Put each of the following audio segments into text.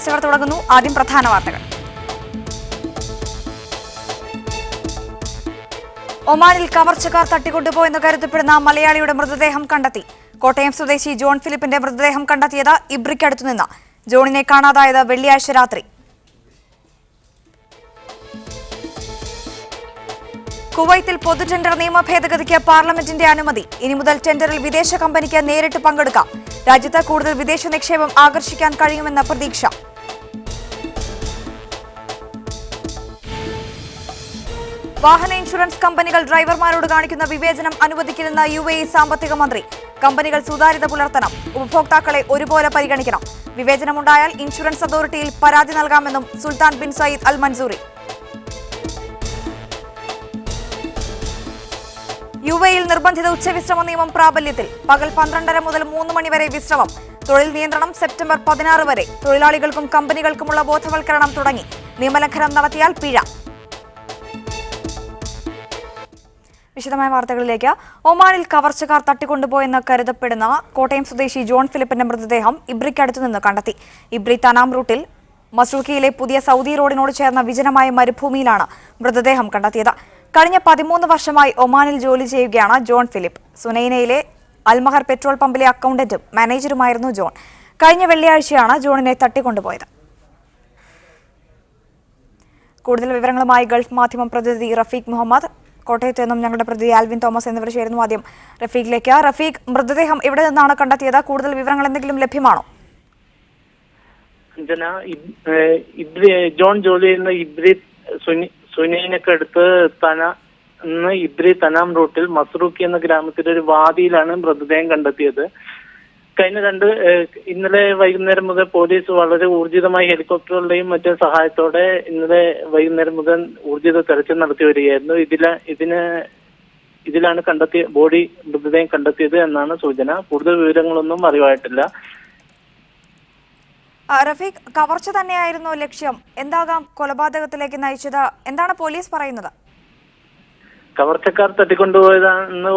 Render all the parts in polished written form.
News അവർ തുടങ്ങുന്നു. ആദ്യം പ്രധാന വാർത്തകൾ. ഒമാനിൽ കവർച്ചക്കാർ തട്ടിക്കൊണ്ടുപോയെന്ന് കരുതപ്പെടുന്ന മലയാളിയുടെ മൃതദേഹം കണ്ടെത്തി. കോട്ടയം സ്വദേശി ജോൺ ഫിലിപ്പിന്റെ മൃതദേഹം കണ്ടെത്തിയത് ഇബ്രിക്കടുത്തുനിന്ന്. ജോണിനെ കാണാതായത് വെള്ളിയാഴ്ച രാത്രി. കുവൈത്തിൽ പൊതുടെൻഡർ നിയമ ഭേദഗതിക്ക് പാർലമെന്റിന്റെ അനുമതി. ഇനി മുതൽ ടെൻഡറിൽ വിദേശ കമ്പനിക്ക് നേരിട്ട് പങ്കെടുക്കാം. രാജ്യത്ത് കൂടുതൽ വിദേശ നിക്ഷേപം ആകർഷിക്കാൻ കഴിയുമെന്ന പ്രതീക്ഷ. വാഹന ഇൻഷുറൻസ് കമ്പനികൾ ഡ്രൈവർമാരോട് കാണിക്കുന്ന വിവേചനം അനുവദിക്കില്ലെന്ന് UAE സാമ്പത്തിക മന്ത്രി. കമ്പനികൾ സുതാര്യത പുലർത്തണം, ഉപഭോക്താക്കളെ ഒരുപോലെ പരിഗണിക്കണം. വിവേചനമുണ്ടായാൽ ഇൻഷുറൻസ് അതോറിറ്റിയിൽ പരാതി നൽകാമെന്നും സുൽത്താൻ ബിൻ സയ്യിദ് അൽ മൻസൂറി. UAEയിൽ നിർബന്ധിത ഉച്ചവിശ്രമ നിയമം പ്രാബല്യത്തിൽ. പകൽ 12:30 മുതൽ 3 മണി വരെ വിശ്രമം. തൊഴിൽ നിയന്ത്രണം സെപ്റ്റംബർ 16 വരെ. തൊഴിലാളികൾക്കും കമ്പനികൾക്കുമുള്ള ബോധവൽക്കരണം തുടങ്ങി. നിയമലംഘനം നടത്തിയാൽ പിഴ. വിശദമായ വാർത്തകളിലേക്ക്. ഒമാനിൽ കവർച്ചക്കാർ തട്ടിക്കൊണ്ടുപോയെന്ന് കരുതപ്പെടുന്ന കോട്ടയം സ്വദേശി ജോൺ ഫിലിപ്പിന്റെ മൃതദേഹം ഇബ്രിക്കടുത്തുനിന്ന് കണ്ടെത്തി. ഇബ്രി തനാം റൂട്ടിൽ മസ്രൂക്കിയിലെ പുതിയ സൗദി റോഡിനോട് ചേർന്ന വിജനമായ മരുഭൂമിയിലാണ് മൃതദേഹം കണ്ടെത്തിയത്. കഴിഞ്ഞ 13 വർഷമായി ഒമാനിൽ ജോലി ചെയ്യുകയാണ് ജോൺ ഫിലിപ്പ്. സുനൈനയിലെ അൽമഹർ പെട്രോൾ പമ്പിലെ അക്കൗണ്ടന്റും മാനേജറുമായിരുന്നു ജോൺ. കഴിഞ്ഞ വെള്ളിയാഴ്ചയാണ് ജോണിനെ തട്ടിക്കൊണ്ടുപോയത്. കൂടുതൽ വിവരങ്ങളുമായി ഗൾഫ് മാധ്യമം പ്രതിനിധി റഫീഖ് മുഹമ്മദ്, കോട്ടയത്ത് നിന്നും ഞങ്ങളുടെ പ്രതിനിധി ആൽവിൻ തോമസ് എന്നിവർ ചേരുന്നു. ആദ്യം റഫീഖിലേക്ക്. റഫീഖ്, മൃതദേഹം എവിടെ നിന്നാണ് കണ്ടെത്തിയത്? കൂടുതൽ വിവരങ്ങൾ എന്തെങ്കിലും ലഭ്യമാണോ? ജോൺ ജോലി ചെയ്യുന്ന ഇബ്രി സുനൈനക്കടുത്ത് ഇബ്രി തനാം റൂട്ടിൽ മസ്രൂക്കി എന്ന ഗ്രാമത്തിലെ ഒരു വാദിയിലാണ് മൃതദേഹം കണ്ടെത്തിയത്. ഇന്നലെ വൈകുന്നേരം മുതൽ പോലീസ് വളരെ ഊർജിതമായി ഹെലികോപ്റ്ററുകളുടെയും മറ്റും സഹായത്തോടെ ഇന്നലെ വൈകുന്നേരം മുതൽ ഊർജിത തെരച്ചിൽ നടത്തി വരികയായിരുന്നു. ഇതിലാണ് മൃതദേഹം കണ്ടെത്തിയത് എന്നാണ് സൂചന. കൂടുതൽ വിവരങ്ങളൊന്നും അറിവായിട്ടില്ല. റഫീഖ്, കവർച്ച തന്നെയായിരുന്നു ലക്ഷ്യം. എന്താകാം കൊലപാതകത്തിലേക്ക് നയിച്ചത്? എന്താണ് പോലീസ് പറയുന്നത്? കവർച്ചക്കാർ തട്ടിക്കൊണ്ടുപോയതാണെന്ന്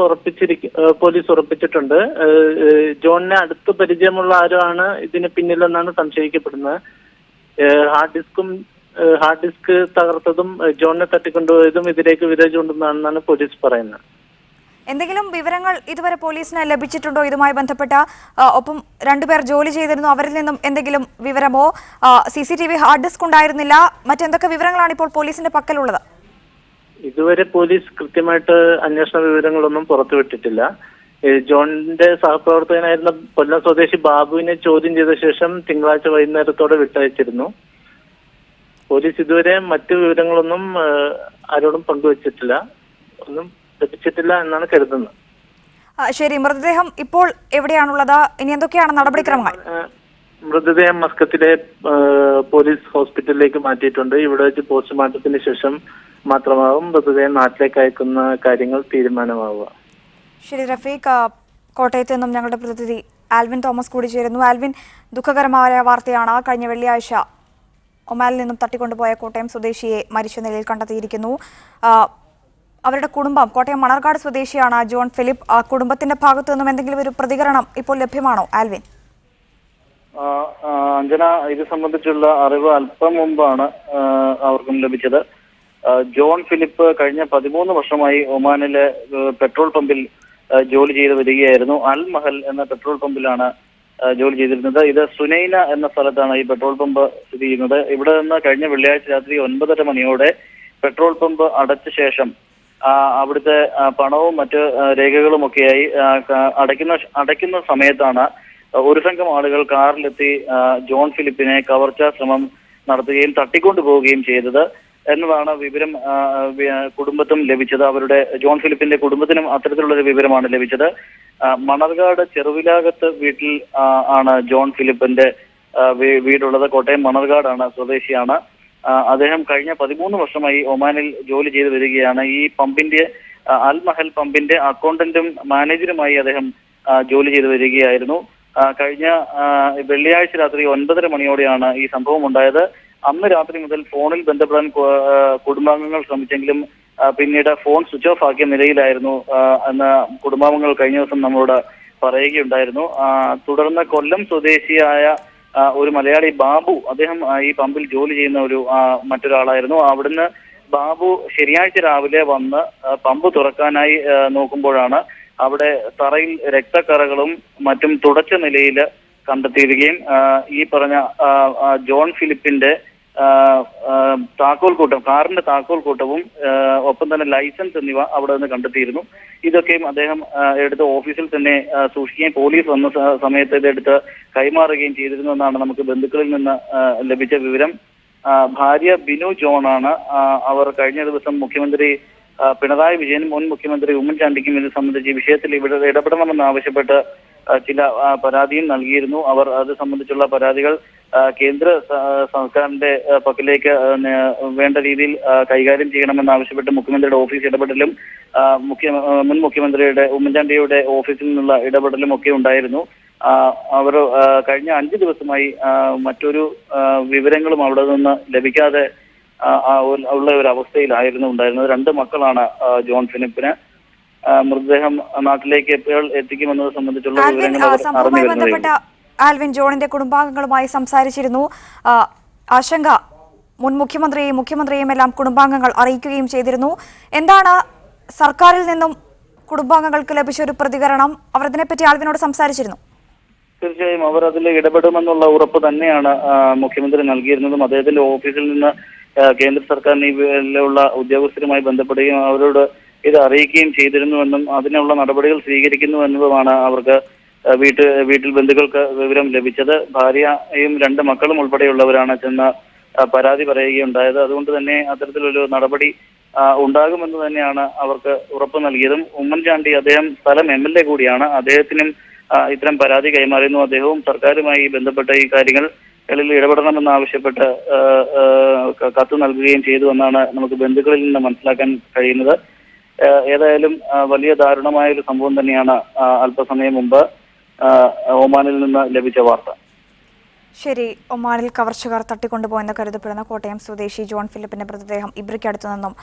പോലീസ് ഉറപ്പിച്ചിട്ടുണ്ട്. ജോണിനെ അടുത്ത് പരിചയമുള്ള ആരോ ആണ് ഇതിന് പിന്നിലെന്നാണ് സംശയിക്കപ്പെടുന്നത്. ഹാർഡ് ഡിസ്ക് തകർത്തതും ജോണിനെ തട്ടിക്കൊണ്ടുപോയതും ഇതിലേക്ക് വിരചൂണ്ടുന്നതാണെന്നാണ് പോലീസ് പറയുന്നത്. എന്തെങ്കിലും വിവരങ്ങൾ ഇതുവരെ പോലീസിന് ലഭിച്ചിട്ടുണ്ടോ ഇതുമായി ബന്ധപ്പെട്ട? ഒപ്പം 2 പേർ ജോലി ചെയ്തിരുന്നു, അവരിൽ നിന്നും എന്തെങ്കിലും വിവരമോ? CCTV ഹാർഡ് ഡിസ്ക് ഉണ്ടായിരുന്നില്ല. മറ്റെന്തൊക്കെ വിവരങ്ങളാണ് ഇപ്പോൾ പോലീസിന്റെ പക്കലുള്ളത്? ഇതുവരെ പോലീസ് കൃത്യമായിട്ട് അന്വേഷണ വിവരങ്ങളൊന്നും പുറത്തുവിട്ടിട്ടില്ല. ജോണിന്റെ സഹപ്രവർത്തകനായിരുന്ന കൊല്ലം സ്വദേശി ബാബുവിനെ ചോദ്യം ചെയ്ത ശേഷം തിങ്കളാഴ്ച വൈകുന്നേരത്തോടെ വിട്ടയച്ചിരുന്നു. പോലീസ് ഇതുവരെ മറ്റു വിവരങ്ങളൊന്നും ആരോടും പങ്കുവച്ചിട്ടില്ല, ഒന്നും ലഭിച്ചിട്ടില്ല എന്നാണ് കരുതുന്നത്. ശരി, മൃതദേഹം ഇപ്പോൾ എവിടെയാണുള്ളത്? ഇനി എന്തൊക്കെയാണ് നടപടിക്രമങ്ങൾ? മൃതദേഹം മസ്കത്തിലെ പോലീസ് ഹോസ്പിറ്റലിലേക്ക് മാറ്റിയിട്ടുണ്ട്. ഇവിടെ വെച്ച് പോസ്റ്റ്മോർട്ടത്തിന് ശേഷം മാത്രമാവും മൃതദേഹം നാട്ടിലേക്ക് അയക്കുന്ന കാര്യങ്ങൾ തീരുമാനമാവുക. ശരി റഫീഖ്, കോട്ടയത്ത് നിന്നും ഞങ്ങളുടെ പ്രതിനിധി ആൽവിൻ തോമസ് കൂടി ചേരുന്നു. ആൽവിൻ, ദുഃഖകരമായ വാർത്തയാണ്. കഴിഞ്ഞ വെള്ളിയാഴ്ച ഒമാനിൽ നിന്നും തട്ടിക്കൊണ്ടുപോയ കോട്ടയം സ്വദേശിയെ മരിച്ച നിലയിൽ കണ്ടെത്തിയിരിക്കുന്നു. അവരുടെ കുടുംബം കോട്ടയം മണർകാട് സ്വദേശിയാണ് ജോൺ ഫിലിപ്പ്. കുടുംബത്തിന്റെ ഭാഗത്തു നിന്നും എന്തെങ്കിലും ഒരു പ്രതികരണം ഇപ്പോൾ ലഭ്യമാണോ ആൽവിൻ? അഞ്ജന, ഇത് സംബന്ധിച്ചുള്ള അറിവ് അല്പം മുമ്പാണ് അവർക്കും ലഭിച്ചത്. ജോൺ ഫിലിപ്പ് കഴിഞ്ഞ 13 വർഷമായി ഒമാനിലെ പെട്രോൾ പമ്പിൽ ജോലി ചെയ്ത് വരികയായിരുന്നു. അൽ മഹൽ എന്ന പെട്രോൾ പമ്പിലാണ് ജോലി ചെയ്തിരുന്നത്. ഇത് സുനൈന എന്ന സ്ഥലത്താണ് ഈ പെട്രോൾ പമ്പ് സ്ഥിതി ചെയ്യുന്നത്. ഇവിടെ നിന്ന് കഴിഞ്ഞ വെള്ളിയാഴ്ച രാത്രി 9:30 മണിയോടെ പെട്രോൾ പമ്പ് അടച്ച ശേഷം അവിടുത്തെ പണവും മറ്റ് രേഖകളുമൊക്കെയായി അടയ്ക്കുന്ന സമയത്താണ് ഒരു സംഘം ആളുകൾ കാറിലെത്തി ജോൺ ഫിലിപ്പിനെ കവർച്ചാ ശ്രമം നടത്തുകയും തട്ടിക്കൊണ്ടുപോവുകയും ചെയ്തത് എന്നതാണ് വിവരം കുടുംബത്തും ലഭിച്ചത്. അവരുടെ ജോൺ ഫിലിപ്പിന്റെ കുടുംബത്തിനും അത്തരത്തിലുള്ളൊരു വിവരമാണ് ലഭിച്ചത്. മണർകാട് ചെറുവിലാകത്ത് വീട്ടിൽ ആണ് ജോൺ ഫിലിപ്പിന്റെ വീടുള്ളത്. കോട്ടയം മണർകാടാണ്, സ്വദേശിയാണ്. അദ്ദേഹം കഴിഞ്ഞ 13 വർഷമായി ഒമാനിൽ ജോലി ചെയ്തു വരികയാണ്. ഈ പമ്പിന്റെ അൽ മഹൽ പമ്പിന്റെ അക്കൗണ്ടന്റും മാനേജറുമായി അദ്ദേഹം ജോലി ചെയ്തു വരികയായിരുന്നു. കഴിഞ്ഞ വെള്ളിയാഴ്ച രാത്രി 9:30 മണിയോടെയാണ് ഈ സംഭവം ഉണ്ടായത്. അന്ന് രാത്രി മുതൽ ഫോണിൽ ബന്ധപ്പെടാൻ കുടുംബാംഗങ്ങൾ ശ്രമിച്ചെങ്കിലും പിന്നീട് ഫോൺ സ്വിച്ച് ഓഫ് ആക്കിയ നിലയിലായിരുന്നു എന്ന് കുടുംബാംഗങ്ങൾ കഴിഞ്ഞ ദിവസം നമ്മളോട് പറയുകയുണ്ടായിരുന്നു. തുടർന്ന് കൊല്ലം സ്വദേശിയായ ഒരു മലയാളി ബാബു, അദ്ദേഹം ഈ പമ്പിൽ ജോലി ചെയ്യുന്ന ഒരു മറ്റൊരാളായിരുന്നു. അവിടുന്ന് ബാബു ശനിയാഴ്ച രാവിലെ വന്ന് പമ്പ് തുറക്കാനായി നോക്കുമ്പോഴാണ് അവിടെ തറയിൽ രക്തക്കറകളും മറ്റും തുടച്ച നിലയിൽ കണ്ടെത്തിയിരിക്കുകയും ഈ പറഞ്ഞ ജോൺ ഫിലിപ്പിന്റെ കാറിന്റെ താക്കോൽ കൂട്ടവും ഒപ്പം തന്നെ ലൈസൻസ് എന്നിവ അവിടെ നിന്ന് കണ്ടെത്തിയിരുന്നു. ഇതൊക്കെയും അദ്ദേഹം എടുത്ത് ഓഫീസിൽ തന്നെ സൂക്ഷിക്കുകയും പോലീസ് വന്ന സമയത്ത് ഇതെടുത്ത് കൈമാറുകയും ചെയ്തിരുന്നു എന്നാണ് നമുക്ക് ബന്ധുക്കളിൽ നിന്ന് ലഭിച്ച വിവരം. ഭാര്യ ബിനു ജോണാണ്. അവർ കഴിഞ്ഞ ദിവസം മുഖ്യമന്ത്രി പിണറായി വിജയനും മുൻ മുഖ്യമന്ത്രി ഉമ്മൻചാണ്ടിക്കും ഇത് സംബന്ധിച്ച് ഈ വിഷയത്തിൽ ഇവിടെ ഇടപെടണമെന്ന് ആവശ്യപ്പെട്ട് ചില പരാതിയും നൽകിയിരുന്നു. അവർ അത് സംബന്ധിച്ചുള്ള പരാതികൾ കേന്ദ്ര സർക്കാരിന്റെ പക്കലേക്ക് വേണ്ട രീതിയിൽ കൈകാര്യം ചെയ്യണമെന്ന് ആവശ്യപ്പെട്ട് മുഖ്യമന്ത്രിയുടെ ഓഫീസ് ഇടപെടലും മുൻ മുഖ്യമന്ത്രിയുടെ ഉമ്മൻചാണ്ടിയുടെ ഓഫീസിൽ നിന്നുള്ള ഇടപെടലും ഒക്കെ ഉണ്ടായിരുന്നു. അവർ കഴിഞ്ഞ 5 ദിവസമായി മറ്റൊരു വിവരങ്ങളും അവിടെ നിന്ന് ലഭിക്കാതെ ഉള്ള ഒരു അവസ്ഥയിലായിരുന്നു ഉണ്ടായിരുന്നത്. 2 മക്കളാണ് ജോൺ ഫിലിപ്പിന്. മൃതദേഹം നാട്ടിലേക്ക് എപ്പോൾ എത്തിക്കുമെന്നത് സംബന്ധിച്ചുള്ള വിവരങ്ങൾ ആൽവിൻ ജോണിന്റെ കുടുംബാംഗങ്ങളുമായി സംസാരിച്ചിരുന്നു. ആശങ്ക മുൻ മുഖ്യമന്ത്രിയെയും എല്ലാം കുടുംബാംഗങ്ങൾ അറിയിക്കുകയും ചെയ്തിരുന്നു. എന്താണ് സർക്കാരിൽ നിന്നും കുടുംബാംഗങ്ങൾക്ക് ലഭിച്ച ഒരു പ്രതികരണം? അവർ ഇതിനെപ്പറ്റി ആൽവിനോട് സംസാരിച്ചിരുന്നു. തീർച്ചയായും അവർ അതിൽ ഇടപെടുമെന്നുള്ള ഉറപ്പ് തന്നെയാണ് മുഖ്യമന്ത്രി നൽകിയിരുന്നതും. അദ്ദേഹത്തിന്റെ ഓഫീസിൽ നിന്ന് കേന്ദ്ര സർക്കാരിനുള്ള ഉദ്യോഗസ്ഥരുമായി ബന്ധപ്പെടുകയും അവരോട് ഇത് അറിയിക്കുകയും ചെയ്തിരുന്നുവെന്നും അതിനുള്ള നടപടികൾ സ്വീകരിക്കുന്നു എന്നതുമാണ് അവർക്ക് വീട്ടിൽ ബന്ധുക്കൾക്ക് വിവരം ലഭിച്ചത്. ഭാര്യയും 2 മക്കളും ഉൾപ്പെടെയുള്ളവരാണ് ചെന്ന് പരാതി പറയുകയുണ്ടായത്. അതുകൊണ്ട് തന്നെ അത്തരത്തിലൊരു നടപടി ഉണ്ടാകുമെന്ന് തന്നെയാണ് അവർക്ക് ഉറപ്പ് നൽകിയതും. ഉമ്മൻചാണ്ടി അദ്ദേഹം സ്ഥലം MLA കൂടിയാണ്. അദ്ദേഹത്തിനും ഇത്തരം പരാതി കൈമാറിയിരുന്നു. അദ്ദേഹവും സർക്കാരുമായി ബന്ധപ്പെട്ട ഈ കാര്യങ്ങളിൽ ഇടപെടണമെന്ന് ആവശ്യപ്പെട്ട് കത്ത് നൽകുകയും ചെയ്തു എന്നാണ് നമുക്ക് ബന്ധുക്കളിൽ നിന്ന് മനസ്സിലാക്കാൻ കഴിയുന്നത്. ഏതായാലും വലിയ ദാരുണമായ ഒരു സംഭവം തന്നെയാണ് അല്പസമയം മുമ്പ് ഒമാനിൽ നിന്ന് ലഭിച്ച വാർത്ത. ശരി, ഒമാനിൽ കവർച്ചക്കാർ തട്ടിക്കൊണ്ടുപോയെന്ന് കരുതപ്പെടുന്ന കോട്ടയം സ്വദേശി ജോൺ ഫിലിപ്പിന്റെ മൃതദേഹം ഇബ്രിക്കടുത്തു നിന്നും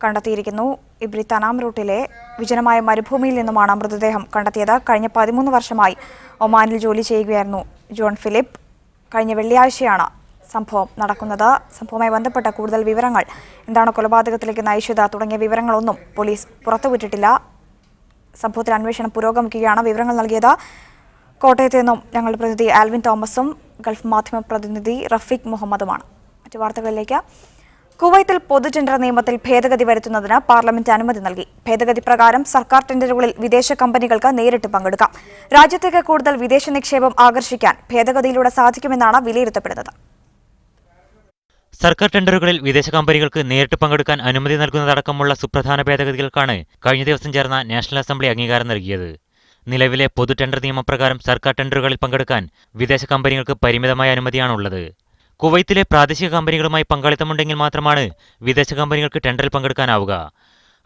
കണ്ടെത്തിയിരിക്കുന്നു. ഇബ്രി തനാം റൂട്ടിലെ വിജനമായ മരുഭൂമിയിൽ നിന്നുമാണ് മൃതദേഹം കണ്ടെത്തിയത്. കഴിഞ്ഞ 13 വർഷമായി ഒമാനിൽ ജോലി ചെയ്യുകയായിരുന്നു ജോൺ ഫിലിപ്പ്. കഴിഞ്ഞ വെള്ളിയാഴ്ചയാണ് സംഭവം നടക്കുന്നത്. സംഭവവുമായി ബന്ധപ്പെട്ട കൂടുതൽ വിവരങ്ങൾ, എന്താണ് കൊലപാതകത്തിലേക്ക് നയിച്ചത് തുടങ്ങിയ വിവരങ്ങളൊന്നും പോലീസ് പുറത്തുവിട്ടിട്ടില്ല. സംഭവത്തിൽ അന്വേഷണം പുരോഗമിക്കുകയാണ്. വിവരങ്ങൾ നൽകിയത് കോട്ടയത്ത് നിന്നും ഞങ്ങളുടെ പ്രതിനിധി ആൽവിൻ തോമസും ഗൾഫ് മാധ്യമ പ്രതിനിധി റഫീഖ് മുഹമ്മദുമാണ്. മറ്റു വാർത്തകളിലേക്ക്. കുവൈത്തിൽ പൊതുടെൻഡർ നിയമത്തിൽ ഭേദഗതി വരുത്തുന്നതിന് പാർലമെന്റ് അനുമതി നൽകി. ഭേദഗതി പ്രകാരം സർക്കാർ ടെൻഡറുകളിൽ വിദേശ കമ്പനികൾക്ക് നേരിട്ട് പങ്കെടുക്കാം. രാജ്യത്തേക്ക് കൂടുതൽ വിദേശ നിക്ഷേപം ആകർഷിക്കാൻ ഭേദഗതിയിലൂടെ സാധിക്കുമെന്നാണ് വിലയിരുത്തപ്പെടുന്നത്. സർക്കാർ ടെൻഡറുകളിൽ വിദേശ കമ്പനികൾക്ക് നേരിട്ട് പങ്കെടുക്കാൻ അനുമതി നൽകുന്നതടക്കമുള്ള സുപ്രധാന ഭേദഗതികൾക്കാണ് കഴിഞ്ഞ ദിവസം ചേർന്ന നാഷണൽ അസംബ്ലി അംഗീകാരം നൽകിയത്. നിലവിലെ പൊതു ടെൻഡർ നിയമപ്രകാരം സർക്കാർ ടെൻഡറുകളിൽ പങ്കെടുക്കാൻ വിദേശ കമ്പനികൾക്ക് പരിമിതമായ അനുമതിയാണുള്ളത്. കുവൈത്തിലെ പ്രാദേശിക കമ്പനികളുമായി പങ്കാളിത്തമുണ്ടെങ്കിൽ മാത്രമാണ് വിദേശ കമ്പനികൾക്ക് ടെൻഡറിൽ പങ്കെടുക്കാനാവുക.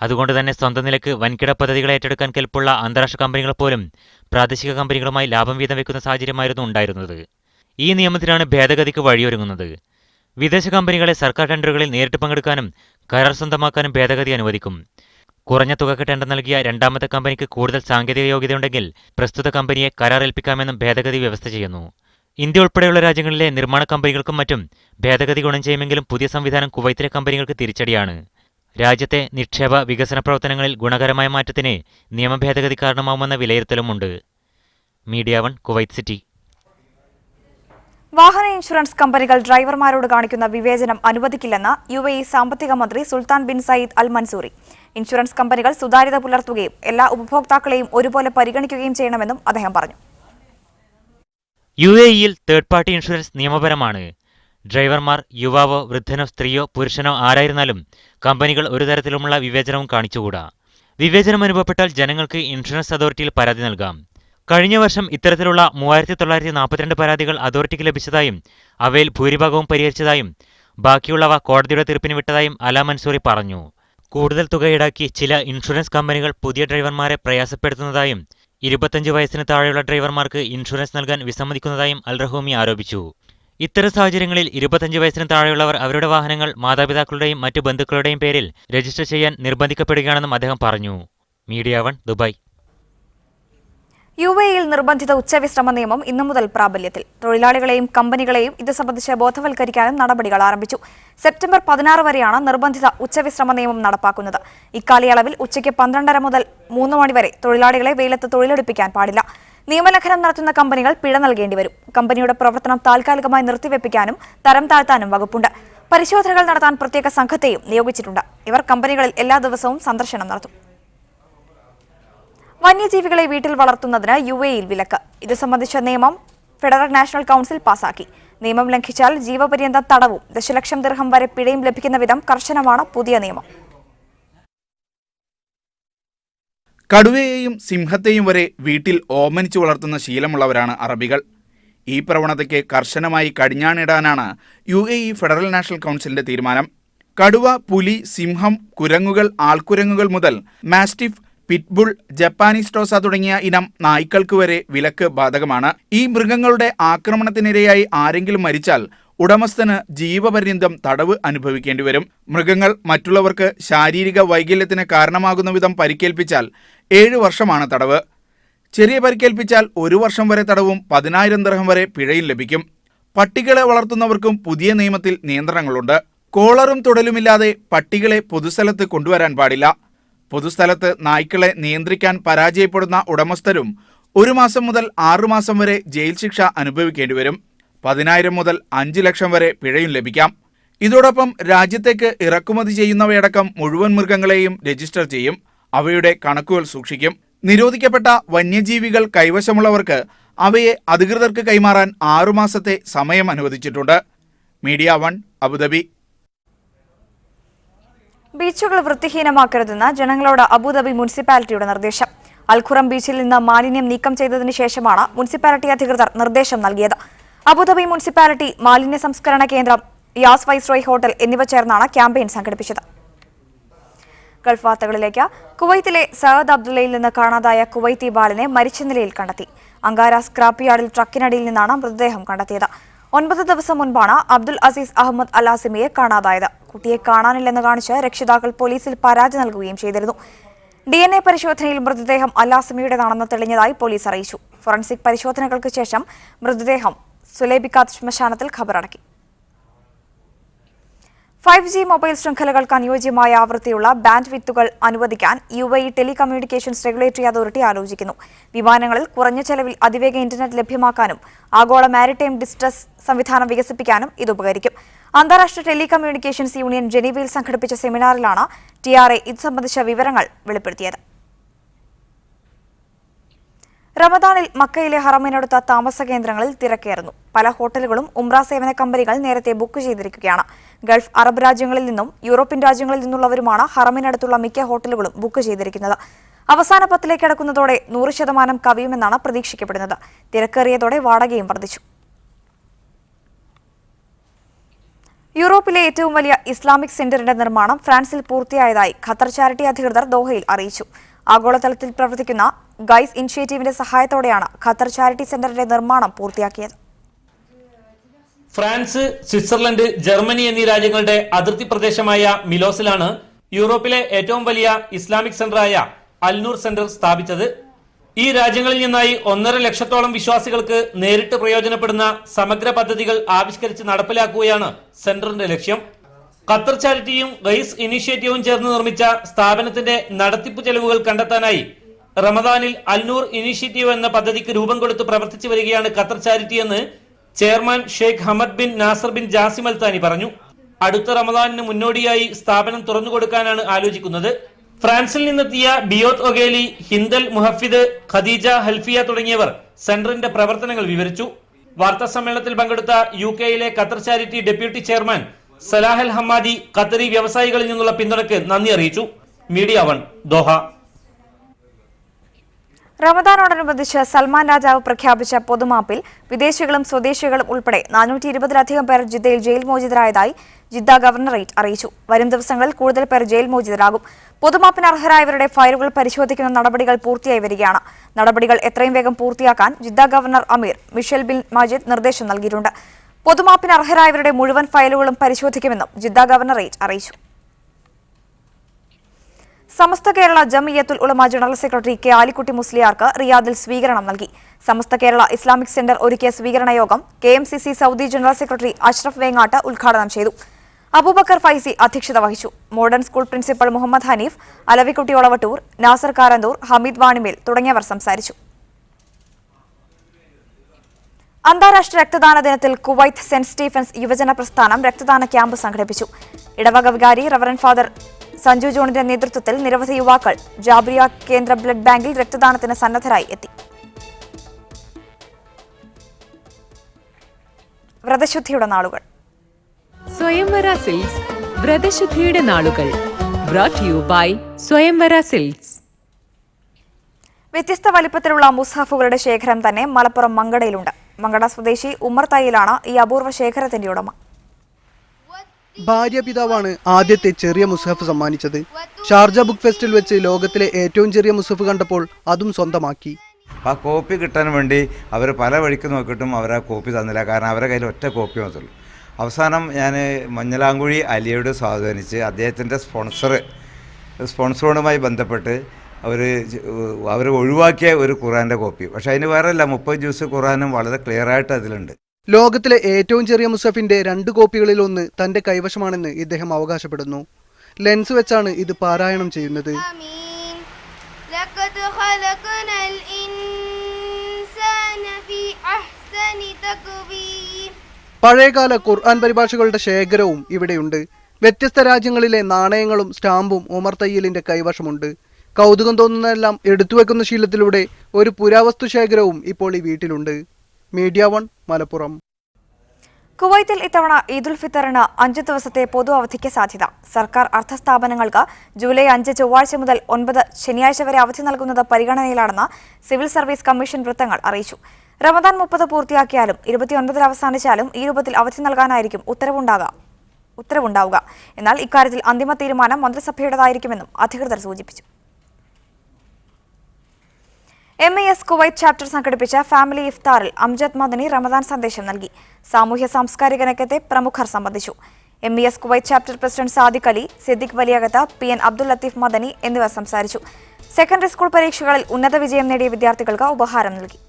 അതുകൊണ്ട് തന്നെ സ്വന്തം നിലയ്ക്ക് വൻകിട പദ്ധതികൾ ഏറ്റെടുക്കാൻ കെൽപ്പുള്ള അന്താരാഷ്ട്ര കമ്പനികൾ പോലും പ്രാദേശിക കമ്പനികളുമായി ലാഭം വീതം വയ്ക്കുന്ന സാഹചര്യമായിരുന്നു ഉണ്ടായിരുന്നത്. ഈ നിയമത്തിലാണ് ഭേദഗതിക്ക് വഴിയൊരുങ്ങുന്നത്. വിദേശ കമ്പനികളെ സർക്കാർ ടെൻഡറുകളിൽ നേരിട്ട് പങ്കെടുക്കാനും കരാർ സ്വന്തമാക്കാനും ഭേദഗതി അനുവദിക്കും. കുറഞ്ഞ തുകക്ക് ടെൻഡർ നൽകിയ രണ്ടാമത്തെ കമ്പനിക്ക് കൂടുതൽ സാങ്കേതിക യോഗ്യതയുണ്ടെങ്കിൽ പ്രസ്തുത കമ്പനിയെ കരാർ ഏൽപ്പിക്കാമെന്നും ഭേദഗതി വ്യവസ്ഥ ചെയ്യുന്നു. ഇന്ത്യ ഉൾപ്പെടെയുള്ള രാജ്യങ്ങളിലെ നിർമ്മാണ കമ്പനികൾക്കും മറ്റും ഭേദഗതി ഗുണം ചെയ്യുമെങ്കിലും പുതിയ സംവിധാനം കുവൈത്തിലെ കമ്പനികൾക്ക് തിരിച്ചടിയാണ്. രാജ്യത്തെ നിക്ഷേപ വികസന പ്രവർത്തനങ്ങളിൽ ഗുണകരമായ മാറ്റത്തിന് നിയമ ഭേദഗതി കാരണമാവുമെന്ന വിലയിരുത്തലുമുണ്ട്. Media 1 Kuwait city. വാഹന ഇൻഷുറൻസ് കമ്പനികൾ ഡ്രൈവർമാരോട് കാണിക്കുന്ന വിവേചനം അനുവദിക്കില്ലെന്ന് UAE സാമ്പത്തിക മന്ത്രി Sultan bin Saeed Al Mansoori. Insurance കമ്പനികൾ സുതാര്യത പുലർത്തുകയും എല്ലാ ഉപഭോക്താക്കളെയും ഒരുപോലെ പരിഗണിക്കുകയും ചെയ്യണമെന്നും അദ്ദേഹം പറഞ്ഞു. UAEയിൽ തേർഡ് പാർട്ടി ഇൻഷുറൻസ് നിയമപരമാണ്. ഡ്രൈവർമാർ യുവാവോ വൃദ്ധനോ സ്ത്രീയോ പുരുഷനോ ആരായിരുന്നാലും കമ്പനികൾ ഒരു തരത്തിലുമുള്ള വിവേചനവും കാണിച്ചുകൂടാ. വിവേചനം അനുഭവപ്പെട്ടാൽ ജനങ്ങൾക്ക് ഇൻഷുറൻസ് അതോറിറ്റിയിൽ പരാതി നൽകാം. കഴിഞ്ഞ വർഷം ഇത്തരത്തിലുള്ള 3942 പരാതികൾ അതോറിറ്റിക്ക് ലഭിച്ചതായും അവയിൽ ഭൂരിഭാഗവും പരിഹരിച്ചതായും ബാക്കിയുള്ളവ കോടതിയുടെ തീർപ്പിന് വിട്ടതായും അല മൻസൂറി പറഞ്ഞു. കൂടുതൽ തുക ഈടാക്കി ചില ഇൻഷുറൻസ് കമ്പനികൾ പുതിയ ഡ്രൈവർമാരെ പ്രയാസപ്പെടുത്തുന്നതായും 25 വയസ്സിന് താഴെയുള്ള ഡ്രൈവർമാർക്ക് ഇൻഷുറൻസ് നൽകാൻ വിസമ്മതിക്കുന്നതായും അൽ റഹൂമി ആരോപിച്ചു. ഇത്തരം സാഹചര്യങ്ങളിൽ 25 വയസ്സിന് താഴെയുള്ളവർ അവരുടെ വാഹനങ്ങൾ മാതാപിതാക്കളുടെയും മറ്റു ബന്ധുക്കളുടെയും പേരിൽ രജിസ്റ്റർ ചെയ്യാൻ നിർബന്ധിക്കപ്പെടുകയാണെന്നും അദ്ദേഹം പറഞ്ഞു. Media 1 Dubai. UAE-യിൽ നിർബന്ധിത ഉച്ചവിശ്രമ നിയമം ഇന്നു മുതൽ പ്രാബല്യത്തിൽ. തൊഴിലാളികളെയും കമ്പനികളെയും ഇത് സംബന്ധിച്ച് ബോധവൽക്കരിക്കാനും നടപടികൾ ആരംഭിച്ചു. സെപ്റ്റംബർ 16 വരെയാണ് നിർബന്ധിത ഉച്ചവിശ്രമ നിയമം നടപ്പാക്കുന്നത്. ഇക്കാലയളവിൽ ഉച്ചയ്ക്ക് 12:30 മുതൽ 3 മണി വരെ തൊഴിലാളികളെ വെയിലത്ത് തൊഴിലെടുപ്പിക്കാൻ പാടില്ല. നിയമലംഘനം നടത്തുന്ന കമ്പനികൾ പിഴ നൽകേണ്ടി വരും. കമ്പനിയുടെ പ്രവർത്തനം താൽക്കാലികമായി നിർത്തിവെപ്പിക്കാനും തരം താഴ്ത്താനും വകുപ്പുണ്ട്. പരിശോധനകൾ നടത്താൻ പ്രത്യേക സംഘത്തെയും നിയോഗിച്ചിട്ടുണ്ട്. ഇവർ കമ്പനികളിൽ എല്ലാ ദിവസവും സന്ദർശനം നടത്തും. വന്യജീവികളെ വീട്ടിൽ വളർത്തുന്നതിന് UAE-യിൽ വിലക്ക്. ഇത് സംബന്ധിച്ച നിയമം ഫെഡറൽ നാഷണൽ കൌൺസിൽ പാസാക്കി. നിയമം ലംഘിച്ചാൽ ജീവപര്യന്തം തടവും ദശലക്ഷം ദിർഹം വരെ പിഴയും ലഭിക്കുന്ന വിധം കർശനമാണ് പുതിയ നിയമം. കടുവയെയും സിംഹത്തെയും വരെ വീട്ടിൽ ഓമനിച്ചു വളർത്തുന്ന ശീലമുള്ളവരാണ് അറബികൾ. ഈ പ്രവണതയ്ക്ക് കർശനമായി കടിഞ്ഞാണിടാനാണ് UAE ഫെഡറൽ നാഷണൽ കൌൺസിലിന്റെ തീരുമാനം. കടുവ, പുലി, സിംഹം, കുരങ്ങുകൾ, ആൾക്കുരങ്ങുകൾ മുതൽ മാസ്റ്റിഫ്, പിറ്റ്ബുൾ, ജപ്പാനീസ് ടോസ തുടങ്ങിയ ഇനം നായ്ക്കൾക്ക് വരെ വിലക്ക് ബാധകമാണ്. ഈ മൃഗങ്ങളുടെ ആക്രമണത്തിനിരയായി ആരെങ്കിലും മരിച്ചാൽ ഉടമസ്ഥന് ജീവപര്യന്തം തടവ് അനുഭവിക്കേണ്ടി വരും. മൃഗങ്ങൾ മറ്റുള്ളവർക്ക് ശാരീരിക വൈകല്യത്തിന് കാരണമാകുന്ന വിധം പരിക്കേൽപ്പിച്ചാൽ 7 വർഷമാണ് തടവ്. ചെറിയ പരിക്കേൽപ്പിച്ചാൽ 1 വർഷം വരെ തടവും 10,000 ദിർഹം വരെ പിഴയും ലഭിക്കും. പട്ടികളെ വളർത്തുന്നവർക്കും പുതിയ നിയമത്തിൽ നിയന്ത്രണങ്ങളുണ്ട്. കോളറും തുടലുമില്ലാതെ പട്ടികളെ പൊതുസ്ഥലത്ത് കൊണ്ടുവരാൻ പാടില്ല. പൊതുസ്ഥലത്ത് നായ്ക്കളെ നിയന്ത്രിക്കാൻ പരാജയപ്പെടുന്ന ഉടമസ്ഥരും 1 മാസം മുതൽ 6 മാസം വരെ ജയിൽ ശിക്ഷ അനുഭവിക്കേണ്ടി വരും. 10,000 മുതൽ 5 ലക്ഷം വരെ പിഴയും ലഭിക്കാം. ഇതോടൊപ്പം രാജ്യത്തേക്ക് ഇറക്കുമതി ചെയ്യുന്നവയടക്കം മുഴുവൻ മൃഗങ്ങളെയും രജിസ്റ്റർ ചെയ്യും. അവയുടെ കണക്കുകൾ സൂക്ഷിക്കും. നിരോധിക്കപ്പെട്ട വന്യജീവികൾ കൈവശമുള്ളവർക്ക് അവയെ അധികൃതർക്ക് കൈമാറാൻ 6 മാസത്തെ സമയം അനുവദിച്ചിട്ടുണ്ട്. Media 1 Abu Dhabi. ബീച്ചുകൾ വൃത്തിഹീനമാക്കരുതെന്ന് ജനങ്ങളോട് അബുദാബി മുനിസിപ്പാലിറ്റിയുടെ നിർദ്ദേശം. അൽഖുറം ബീച്ചിൽ നിന്ന് മാലിന്യം നീക്കം ചെയ്തതിനു ശേഷമാണ് മുനിസിപ്പാലിറ്റി അധികൃതർ നിർദ്ദേശം നൽകിയത്. അബുദാബി മുനിസിപ്പാലിറ്റി, മാലിന്യ സംസ്കരണ കേന്ദ്രം, യാസ് വൈസ്രോയ് ഹോട്ടൽ എന്നിവ ചേർന്നാണ് ക്യാമ്പയിൻ സംഘടിപ്പിച്ചത്. ഗൾഫ് വാർത്തകളിലേക്ക്. കുവൈത്തിലെ സഅദ് അബ്ദുള്ളയിൽ നിന്ന് കാണാതായ കുവൈത്തി ബാലനെ മരിച്ച നിലയിൽ കണ്ടെത്തി. അങ്കാര സ്ക്രാപ്പ് യാർഡിൽ ട്രക്കിനടിയിൽ നിന്നാണ് മൃതദേഹം കണ്ടെത്തിയത്. 9 ദിവസം മുൻപാണ് അബ്ദുൽ അസീസ് അഹമ്മദ് അലാസിമിയെ കാണാതായത്. കുട്ടിയെ കാണാനില്ലെന്ന് കാണിച്ച് രക്ഷിതാക്കൾ പോലീസിൽ പരാതി നൽകുകയും ചെയ്തിരുന്നു. DNA പരിശോധനയിൽ മൃതദേഹം അലാസിമിയുടേതാണെന്ന് തെളിഞ്ഞതായി പോലീസ് അറിയിച്ചു. ഫോറൻസിക് പരിശോധനകൾക്ക് ശേഷം മൃതദേഹം സുലൈബിക്കാത്ത് ശ്മശാനത്തിൽ ഖബറടക്കി. 5G മൊബൈൽ ശൃംഖലകൾക്ക് അനുയോജ്യമായ ആവൃത്തിയുള്ള ബാൻഡ് വിത്തുകൾ അനുവദിക്കാൻ UAE ടെലികമ്മ്യൂണിക്കേഷൻസ് റെഗുലേറ്ററി അതോറിറ്റി ആലോചിക്കുന്നു. വിമാനങ്ങളിൽ കുറഞ്ഞ ചെലവിൽ അതിവേഗ ഇന്റർനെറ്റ് ലഭ്യമാക്കാനും ആഗോള മാരിടൈം ഡിസ്ട്രസ് സംവിധാനം വികസിപ്പിക്കാനും ഇത് ഉപകരിക്കും. അന്താരാഷ്ട്ര ടെലികമ്മ്യൂണിക്കേഷൻസ് യൂണിയൻ ജനീവയിൽ സംഘടിപ്പിച്ച സെമിനാറിലാണ് TRA ഇത് സംബന്ധിച്ച വിവരങ്ങൾ വെളിപ്പെടുത്തിയത്. റമദാനിൽ മക്കയിലെ ഹറമിനടുത്ത താമസ കേന്ദ്രങ്ങളിൽ തിരക്കേറുന്നു. പല ഹോട്ടലുകളും ഉംറ സേവന കമ്പനികൾ നേരത്തെ ബുക്ക് ചെയ്തിരിക്കുകയാണ്. ഗൾഫ്, അറബ് രാജ്യങ്ങളിൽ നിന്നും യൂറോപ്യൻ രാജ്യങ്ങളിൽ നിന്നുള്ളവരുമാണ് ഹറമിനടുത്തുള്ള മിക്ക ഹോട്ടലുകളും ബുക്ക് ചെയ്തിരിക്കുന്നത്. അവസാന 10ലേക്ക് കടക്കുന്നതോടെ 100% കവിയുമെന്നാണ് പ്രതീക്ഷിക്കപ്പെടുന്നത്. തിരക്കേറിയതോടെ വാടകയും വർദ്ധിച്ചു. യൂറോപ്പിലെ ഏറ്റവും വലിയ ഇസ്ലാമിക് സെന്ററിന്റെ നിർമ്മാണം ഫ്രാൻസിൽ പൂർത്തിയായതായി ഖത്തർ ചാരിറ്റി അധികൃതർ ദോഹയിൽ അറിയിച്ചു. ആഗോളതലത്തിൽ പ്രവർത്തിക്കുന്ന ഗൈസ് ഇനിഷ്യേറ്റീവിന്റെ സഹായത്തോടെയാണ് ഖത്തർ ചാരിറ്റി സെന്ററിന്റെ നിർമ്മാണം പൂർത്തിയാക്കിയത്. ഫ്രാൻസ്, സ്വിറ്റ്സർലൻഡ്, ജർമ്മനി എന്നീ രാജ്യങ്ങളുടെ അതിർത്തി പ്രദേശമായ മിലോസിലാണ് യൂറോപ്പിലെ ഏറ്റവും വലിയ ഇസ്ലാമിക് സെന്ററായ അൽനൂർ സെന്റർ സ്ഥാപിച്ചത്. ഈ രാജ്യങ്ങളിൽ നിന്നായി 1.5 ലക്ഷത്തോളം വിശ്വാസികൾക്ക് നേരിട്ട് പ്രയോജനപ്പെടുന്ന സമഗ്ര പദ്ധതികൾ ആവിഷ്കരിച്ച് നടപ്പിലാക്കുകയാണ് സെന്ററിന്റെ ലക്ഷ്യം. ഖത്തർ ചാരിറ്റിയും ഗൈസ് ഇനിഷ്യേറ്റീവും ചേർന്ന് നിർമ്മിച്ച സ്ഥാപനത്തിന്റെ നടത്തിപ്പ് ചെലവുകൾ കണ്ടെത്താനായി റമദാനിൽ അൽനൂർ ഇനിഷ്യേറ്റീവ് എന്ന പദ്ധതിക്ക് രൂപം കൊടുത്ത് പ്രവർത്തിച്ചു വരികയാണ് ഖത്തർ ചാരിറ്റി എന്ന് chairman Sheikh Hamad bin Nasser bin Jassim Al Thani പറഞ്ഞു. അടുത്ത റമദാനിന് മുന്നോടിയായി സ്ഥാപനം തുറന്നുകൊടുക്കാനാണ് ആലോചിക്കുന്നത്. ഫ്രാൻസിൽ നിന്നെത്തിയ ബിയോത് ഒഗേലി, ഹിന്ദൽ മുഹഫിദ്, ഖദീജ ഹൽഫിയ തുടങ്ങിയവർ സെന്ററിന്റെ പ്രവർത്തനങ്ങൾ വിവരിച്ചു. വാർത്താ സമ്മേളനത്തിൽ പങ്കെടുത്ത UK-യിലെ Qatar charity deputy chairman Salah Al Hammadi Qatari വ്യവസായികളിൽ നിന്നുള്ള പിന്തുണയ്ക്ക് നന്ദി അറിയിച്ചു. Media 1 Doha. റമദാനോടനുബന്ധിച്ച് സൽമാൻ രാജാവ് പ്രഖ്യാപിച്ച പൊതുമാപ്പിൽ വിദേശികളും സ്വദേശികളും ഉൾപ്പെടെ 420-ലധികം പേർ ജിദ്ദയിൽ ജയിൽ മോചിതരായതായി ജിദ്ദ ഗവർണറേറ്റ് അറിയിച്ചു. വരും ദിവസങ്ങളിൽ കൂടുതൽ പേർ ജയിൽ മോചിതരാകും. പൊതുമാപ്പിന് അർഹരായവരുടെ ഫയലുകൾ പരിശോധിക്കുന്ന നടപടികൾ പൂർത്തിയായി വരികയാണ്. നടപടികൾ എത്രയും വേഗം പൂർത്തിയാക്കാൻ Jeddah governor Ameer Mishal bin Majid നിർദ്ദേശം നൽകിയിട്ടുണ്ട്. പൊതുമാപ്പിന് അർഹരായവരുടെ മുഴുവൻ ഫയലുകളും പരിശോധിക്കുമെന്നും ജിദ്ദ ഗവർണറേറ്റ് അറിയിച്ചു. സമസ്ത കേരള ജമിയത്തുൽ ഉലമ ജനറൽ സെക്രട്ടറി കെ ആലിക്കുട്ടി മുസ്ലിയാർക്ക് റിയാദിൽ സ്വീകരണം നൽകി. സമസ്ത കേരള ഇസ്ലാമിക് സെന്റർ ഒരുക്കിയ സ്വീകരണ യോഗം KMCC Saudi general secretary Ashraf Vengatt ഉദ്ഘാടനം ചെയ്തു. അബൂബക്കർ ഫൈസി അധ്യക്ഷത വഹിച്ചു. Modern school principal Muhammad Hanif, Alavikutty Olavattur, Nasar Karanthur, Hameed Vanimel തുടങ്ങിയവർ സംസാരിച്ചു. അന്താരാഷ്ട്ര രക്തദാന ദിനത്തിൽ കുവൈത്ത് സെന്റ് സ്റ്റീഫൻസ് യുവജന പ്രസ്ഥാനം രക്തദാന ക്യാമ്പ് സംഘടിപ്പിച്ചു. ഇടവക വികാരി റവറന്റ് ഫാദർ സഞ്ജു ജോണിന്റെ നേതൃത്വത്തിൽ നിരവധി യുവാക്കൾ ജാബ്രിയ കേന്ദ്ര ബ്ലഡ് ബാങ്കിൽ രക്തദാനത്തിന് സന്നദ്ധരായി എത്തി. വ്രതശുദ്ധിയുടെ നാളുകൾ. സ്വയംവര സിൽക്സ് വ്രതശുദ്ധിയുടെ നാളുകൾ. ബ്രോട്ട് യു ബൈ സ്വയംവര സിൽക്സ്. വ്യത്യസ്ത വലിപ്പത്തിലുള്ള മുസ്ഹഫുകളുടെ ശേഖരം തന്നെ മലപ്പുറം മങ്കടയിലുണ്ട്. മങ്കട സ്വദേശി ഉമ്മർ തയ്യിലാണ് ഈ അപൂർവ ശേഖരത്തിന്റെ ഉടമ. ഭാര്യ പിതാവാണ് ആദ്യത്തെ ചെറിയ മുസ്ഹഫ് സമ്മാനിച്ചത്. ഷാർജ ബുക്ക് ഫെസ്റ്റിൽ വെച്ച് ലോകത്തിലെ ഏറ്റവും ചെറിയ മുസ്ഹഫ് കണ്ടപ്പോൾ അതും സ്വന്തമാക്കി. ആ കോപ്പി കിട്ടാൻ വേണ്ടി അവർ പല വഴിക്ക് നോക്കിയിട്ടും അവർ ആ കോപ്പി തന്നില്ല. കാരണം അവരുടെ കയ്യിൽ ഒറ്റ കോപ്പി മാത്രമേ. അവസാനം ഞാൻ മഞ്ഞളാങ്കുഴി അലിയോട് സ്വാധീനിച്ച് അദ്ദേഹത്തിൻ്റെ സ്പോൺസറുമായി ബന്ധപ്പെട്ട് അവർ ഒഴിവാക്കിയ ഒരു ഖുറാൻ്റെ കോപ്പി. പക്ഷേ അതിന് വേറെ അല്ല, 30 ജ്യൂസ് ഖുറാനും വളരെ ക്ലിയറായിട്ട് അതിലുണ്ട്. ലോകത്തിലെ ഏറ്റവും ചെറിയ മുസ്ഹഫിന്റെ 2 കോപ്പികളിൽ ഒന്ന് തന്റെ കൈവശമാണെന്ന് ഇദ്ദേഹം അവകാശപ്പെടുന്നു. ലെൻസ് വെച്ചാണ് ഇത് പാരായണം ചെയ്യുന്നത്. പഴയകാല ഖുർആൻ പരിഭാഷകളുടെ ശേഖരവും ഇവിടെയുണ്ട്. വ്യത്യസ്ത രാജ്യങ്ങളിലെ നാണയങ്ങളും സ്റ്റാമ്പും ഉമർ തയ്യിലിന്റെ കൈവശമുണ്ട്. കൗതുകം തോന്നുന്നതെല്ലാം എടുത്തുവെക്കുന്ന ശീലത്തിലൂടെ ഒരു പുരാവസ്തു ശേഖരവും ഇപ്പോൾ ഈ വീട്ടിലുണ്ട്. മീഡിയ 1 മലപ്പുറം. കുവൈത്തിൽ ഇത്തവണ ഈദുൽ ഫിത്തറിന് 5 ദിവസത്തെ പൊതു അവധിക്ക് സാധ്യത. സർക്കാർ അർദ്ധസ്ഥാപനങ്ങൾക്ക് ജൂലൈ 5 ചൊവ്വാഴ്ച മുതൽ 9 ശനിയാഴ്ച വരെ അവധി നൽകുന്നത് പരിഗണനയിലാണെന്ന് സിവിൽ സർവീസ് കമ്മീഷൻ വൃത്തങ്ങൾ അറിയിച്ചു. റമദാൻ 30 പൂർത്തിയാക്കിയാലും 29 അവസാനിച്ചാലും ഈ രൂപത്തിൽ അവധി നൽകാനായിരിക്കും ഉത്തരവുണ്ടാവുക. എന്നാൽ ഇക്കാര്യത്തിൽ അന്തിമ തീരുമാനം മന്ത്രിസഭയുടേതായിരിക്കുമെന്നും അധികൃതർ സൂചിപ്പിച്ചു. MAS കുവൈറ്റ് ചാപ്റ്റർ സംഘടിപ്പിച്ച ഫാമിലി ഇഫ്താറിൽ അംജദ് മദനി റമദാൻ സന്ദേശം നൽകി. സാമൂഹ്യ സാംസ്കാരിക രംഗത്തെ പ്രമുഖർ സംബന്ധിച്ചു. MAS Kuwait chapter president Sadiq Ali, Siddique Valiyakath, PN Abdul Latheef Madani എന്നിവർ സംസാരിച്ചു. സെക്കൻഡറി സ്കൂൾ പരീക്ഷകളിൽ ഉന്നത വിജയം നേടിയ വിദ്യാർത്ഥികൾക്ക് ഉപഹാരം നൽകി.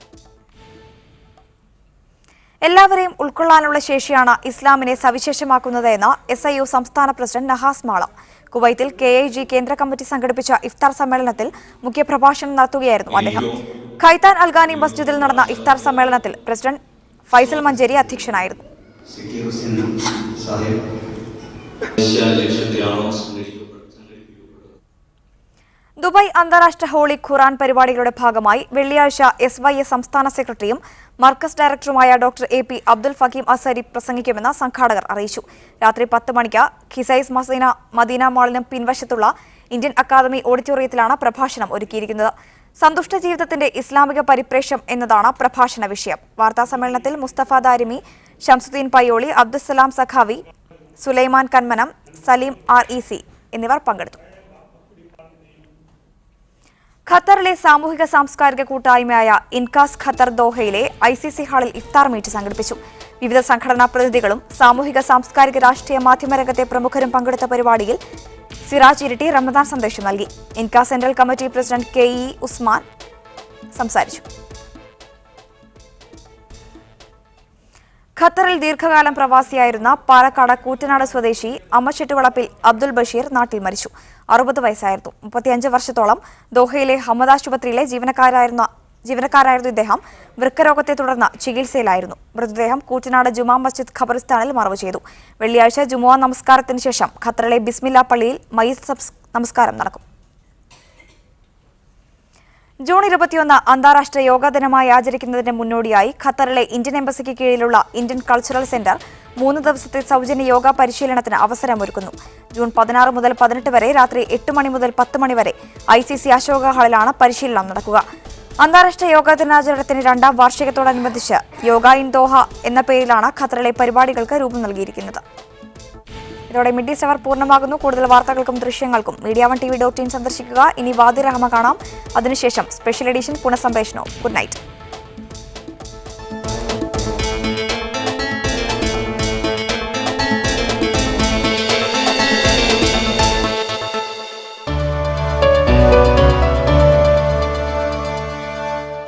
എല്ലാവരെയും ഉൾക്കൊള്ളാനുള്ള ശേഷിയാണ് ഇസ്ലാമിനെ സവിശേഷമാക്കുന്നത് എന്ന് SIU സംസ്ഥാന പ്രസിഡന്റ് നഹാസ് മാള. കുവൈത്തിൽ KIG കേന്ദ്ര കമ്മിറ്റി സംഘടിപ്പിച്ച ഇഫ്താർ സമ്മേളനത്തിൽ മുഖ്യപ്രഭാഷണം നടത്തുകയായിരുന്നു അദ്ദേഹം. ഖൈത്താൻ അൽഗാനി മസ്ജിദിൽ നടന്ന ഇഫ്താർ സമ്മേളനത്തിൽ പ്രസിഡന്റ് ഫൈസൽ മഞ്ചേരി അധ്യക്ഷനായിരുന്നു. ദുബായ് അന്താരാഷ്ട്ര ഹോളി ഖുറാൻ പരിപാടികളുടെ ഭാഗമായി വെള്ളിയാഴ്ച SYS സംസ്ഥാന സെക്രട്ടറിയും മർക്കസ് ഡയറക്ടറുമായ ഡോക്ടർ AP അബ്ദുൽ ഫക്കീം അസരി പ്രസംഗിക്കുമെന്ന് സംഘാടകർ അറിയിച്ചു. രാത്രി 10 മണിക്ക് ഖിസൈസ് മദീന മാളിനും പിൻവശത്തുള്ള ഇന്ത്യൻ അക്കാദമി ഓഡിറ്റോറിയത്തിലാണ് പ്രഭാഷണം ഒരുക്കിയിരിക്കുന്നത്. സന്തുഷ്ട ജീവിതത്തിന്റെ ഇസ്ലാമിക പരിപ്രേക്ഷ്യം എന്നതാണ് പ്രഭാഷണ വിഷയം. വാർത്താ സമ്മേളനത്തിൽ മുസ്തഫ ദാരിമി, ഷംസുദ്ദീൻ പയ്യോളി, അബ്ദുസ്സലാം സഖാവി, സുലൈമാൻ കന്മനം, സലീം REC എന്നിവർ പങ്കെടുത്തു. ഖത്തറിലെ സാമൂഹിക സാംസ്കാരിക കൂട്ടായ്മയായ ഇൻകാസ് ഖത്തർ ദോഹയിലെ ICC ഹാളിൽ ഇഫ്താർ മീറ്റ് സംഘടിപ്പിച്ചു. വിവിധ സംഘടനാ പ്രതിനിധികളും സാമൂഹിക സാംസ്കാരിക രാഷ്ട്രീയ മാധ്യമരംഗത്തെ പ്രമുഖരും പങ്കെടുത്ത പരിപാടിയിൽ സിറാജ് ഇരിട്ടി റമദാൻ സന്ദേശം നൽകി. INCAS central committee president KE Usman സംസാരിച്ചു. ഖത്തറിൽ ദീർഘകാലം പ്രവാസിയായിരുന്ന പാലക്കാട് കൂറ്റനാട് സ്വദേശി അമ്മച്ചെട്ടുവളപ്പിൽ അബ്ദുൽ ബഷീർ നാട്ടിൽ മരിച്ചു. 60 വയസ്സായിരുന്നു. 35 വർഷത്തോളം ദോഹയിലെ ഹമദ് ആശുപത്രിയിലെ ജീവനക്കാരായിരുന്നു ഇദ്ദേഹം. വൃക്കരോഗത്തെ തുടർന്ന് ചികിത്സയിലായിരുന്നു. മൃതദേഹം കൂറ്റനാട് ജുമാ മസ്ജിദ് ഖബറിസ്ഥാനിൽ മറവ് ചെയ്തു. വെള്ളിയാഴ്ച ജുമുഅ നമസ്കാരത്തിന് ശേഷം ഖത്തറിലെ ബിസ്മില്ല പള്ളിയിൽ മയ്യിത്ത് നമസ്കാരം നടക്കും. ജൂൺ 21 അന്താരാഷ്ട്ര യോഗാ ദിനമായി ആചരിക്കുന്നതിന് മുന്നോടിയായി ഖത്തറിലെ ഇന്ത്യൻ എംബസിക്ക് കീഴിലുള്ള ഇന്ത്യൻ കൾച്ചറൽ സെന്റർ 3 ദിവസത്തെ സൗജന്യ യോഗ പരിശീലനത്തിന് അവസരമൊരുക്കുന്നു. ജൂൺ 16 മുതൽ 18 വരെ രാത്രി 8 മണി മുതൽ 10 മണി വരെ ICC അശോക ഹാളിലാണ് പരിശീലനം നടക്കുക. അന്താരാഷ്ട്ര യോഗാ ദിനാചരണത്തിന് 2ാം വാർഷികത്തോടനുബന്ധിച്ച് യോഗ ഇൻ ദോഹ എന്ന പേരിലാണ് ഖത്തറിലെ പരിപാടികൾക്ക് രൂപം നൽകിയിരിക്കുന്നത്. ഇതോടെ മിഡ് ഡേ 7 പൂർണ്ണമാകുന്നു. കൂടുതൽ വാർത്തകൾക്കും ദൃശ്യങ്ങൾക്കും media1tv.in സന്ദർശിക്കുക. ഇനി വാദി റഹ്മ കാണാം. അതിനുശേഷം സ്പെഷ്യൽ എഡിഷൻ പുനഃസംപ്രേഷണവും. Good night.